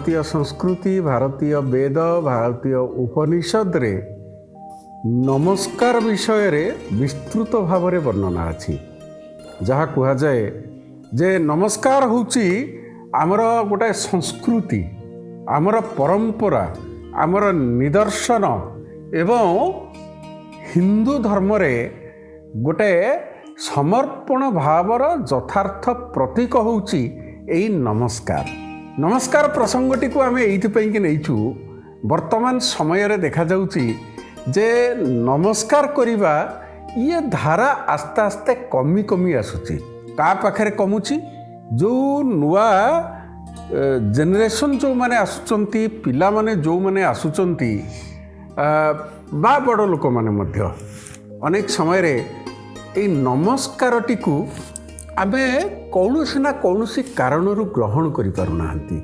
भारतीय संस्कृति भारतीय वेद भारतीय उपनिषद रे नमस्कार विषय रे विस्तृत भाव रे वर्णना अछि जहाँ कहा जाए जे नमस्कार होची आमर गोटे संस्कृति आमर परंपरा आमर निदर्शन एवं हिंदू धर्म रे गोटे समर्पण भावर यथार्थ प्रतीक होची एई नमस्कार। नमस्कार प्रसंगटी को आम ये नहीं वर्तमान समय रे देखा जाउची जे नमस्कार करिबा ये धारा आस्ते आस्ते कमी कमी आसुची। का पाखरे कमुची जो नुआ जेनेरेशन जो माने आसुचंती पिला माने जो माने आसुचंती बा बड़ लोक माने मध्य अनेक समय रे ए नमस्कारटी को आमे कौनसी ना कौनसी कारणरू ग्रहण करि पारुना हंती।